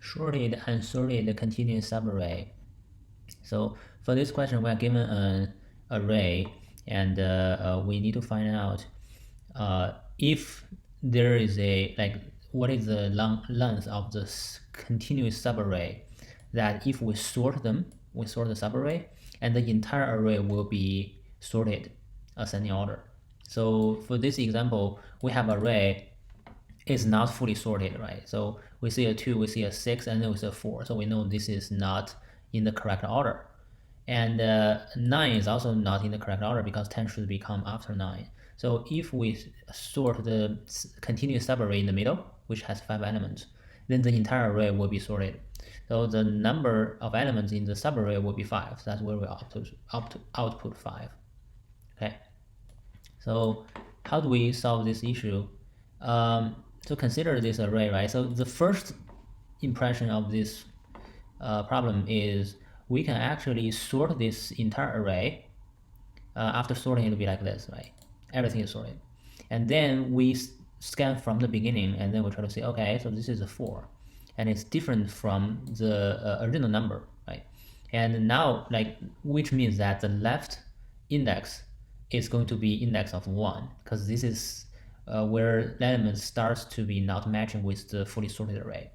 Shorted, unsorted continuous subarray. So for this question, we are given an array, and we need to find out if there is a what is the length of this continuous subarray. That if we sort them, we sort the subarray, and the entire array will be sorted ascending order. So for this example, we have array is not fully sorted, right? So we see a 2, we see a 6, and then we see a 4. So we know this is not in the correct order. And 9 is also not in the correct order because 10 should become after 9. So if we sort the continuous subarray in the middle, which has 5 elements, then the entire array will be sorted. So the number of elements in the subarray will be 5. So that's where we output 5. Okay. So how do we solve this issue? So consider this array, right? So the first impression of this problem is we can actually sort this entire array. After sorting, it'll be like this, right? Everything is sorted. And then we scan from the beginning, and then we try to say, okay, so this is a 4. And it's different from the original number, right? And now, which means that the left index is going to be index of 1, because this is where the element starts to be not matching with the fully sorted array.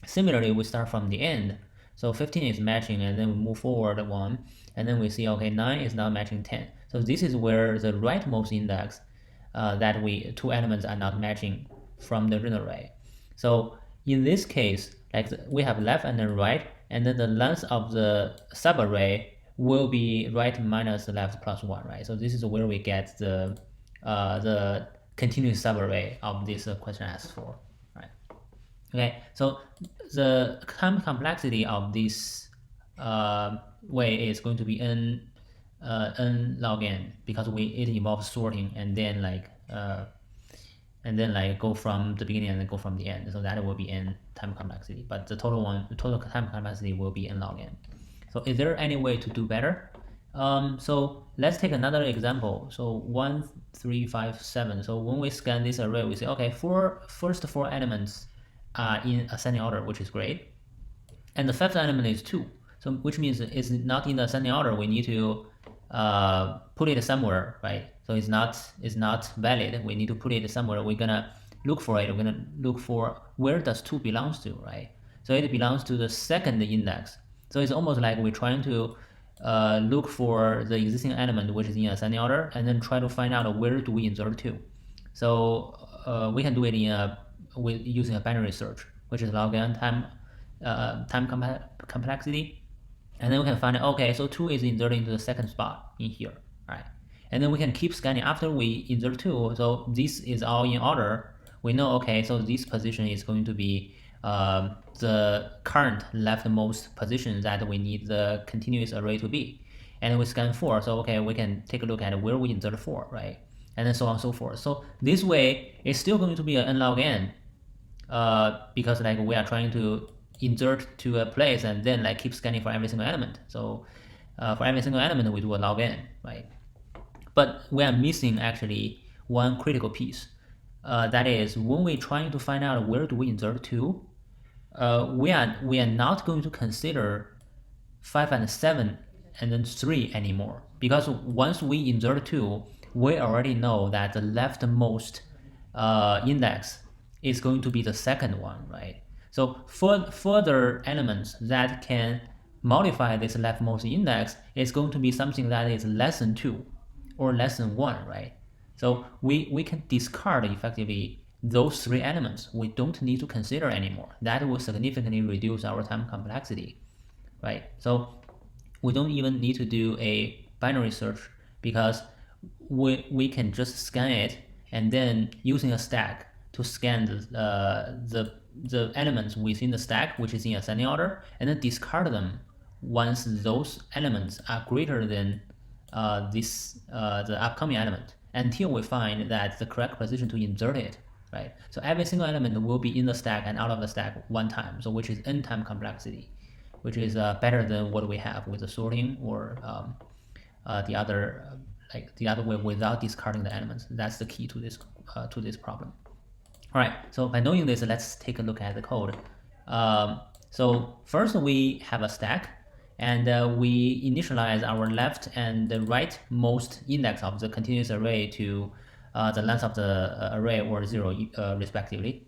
Similarly, we start from the end. So 15 is matching, and then we move forward 1, and then we see, okay, 9 is not matching 10. So this is where the rightmost index two elements are not matching from the original array. So in this case, we have left and then right, and then the length of the subarray will be right minus left plus 1, right? So this is where we get the continuous subarray of this question asks for, right? Okay, so the time complexity of this way is going to be n log n, because it involves sorting and then go from the beginning and then go from the end. So that will be n time complexity, but the total time complexity will be n log n. So is there any way to do better? So let's take another example. So 1, 3, 5, 7. So when we scan this array, we say, okay, first 4 elements are in ascending order, which is great. And the 5th element is 2. So which means it's not in the ascending order. We need to put it somewhere, right? So it's not valid. We need to put it somewhere. We're gonna look for it. We're gonna look for where does 2 belongs to, right? So it belongs to the second index. So it's almost like we're trying to look for the existing element which is in ascending order, and then try to find out where do we insert 2. So we can do it using a binary search, which is log n time complexity, and then we can find out, okay, so 2 is inserted into the second spot in here, right? And then we can keep scanning after we insert 2. So this is all in order. We know, okay, so this position is going to be the current leftmost position that we need the continuous array to be. And we scan 4, so okay, we can take a look at where we insert 4, right? And then so on and so forth. So this way, it's still going to be an n log n, because we are trying to insert to a place and then keep scanning for every single element. So for every single element, we do a log n, right? But we are missing actually one critical piece. That is, when we're trying to find out where do we insert to, we are not going to consider 5 and 7 and then 3 anymore, because once we insert 2, we already know that the leftmost index is going to be the second one, right? So for further elements that can modify this leftmost index, is going to be something that is less than 2 or less than 1, right? So we can discard effectively those 3 elements. We don't need to consider anymore. That will significantly reduce our time complexity, right? So we don't even need to do a binary search, because we can just scan it, and then using a stack to scan the elements within the stack, which is in ascending order, and then discard them once those elements are greater than the upcoming element, until we find that the correct position to insert it, right? So every single element will be in the stack and out of the stack one time, so which is n time complexity, which is better than what we have with the sorting or the other way without discarding the elements. That's the key to this problem. All right, so by knowing this, let's take a look at the code. So first we have a stack, and we initialize our left and the rightmost index of the continuous array to the length of the array or 0 respectively.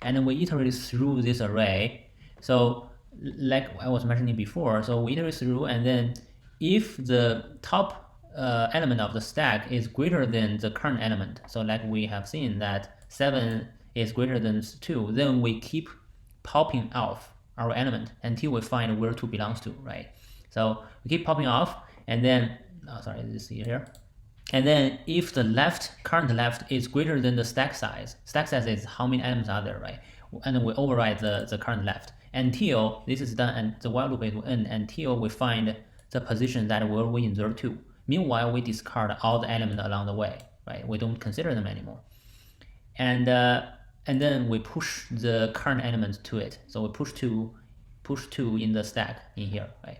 And then we iterate through this array. So like I was mentioning before, so we iterate through, and then if the top element of the stack is greater than the current element, so like we have seen that 7 is greater than 2, then we keep popping off our element until we find where 2 belongs to, right? So we keep popping off, and then, sorry, this here. And then if the current left is greater than the stack size is how many elements are there, right? And then we override the current left until this is done, and the while loop will end until we find the position that where we insert to. Meanwhile, we discard all the elements along the way, right? We don't consider them anymore. And then we push the current element to it. So we push 2 in the stack in here, right?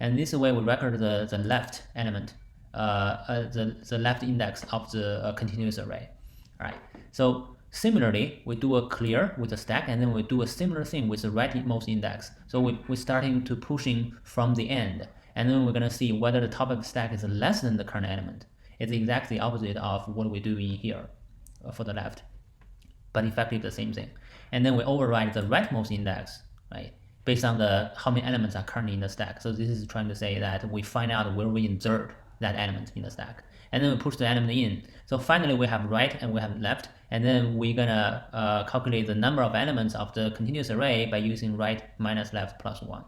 And this way we record the left element, the left index of the continuous array. All right. So similarly, we do a clear with the stack, and then we do a similar thing with the rightmost index. So we're starting to pushing from the end, and then we're gonna see whether the top of the stack is less than the current element. It's exactly opposite of what we do in here for the left, but effectively the same thing. And then we override the rightmost index, right, based on how many elements are currently in the stack. So this is trying to say that we find out where we insert that element in the stack, and then we push the element in. So finally we have right and we have left, and then we're gonna calculate the number of elements of the continuous array by using right minus left plus 1.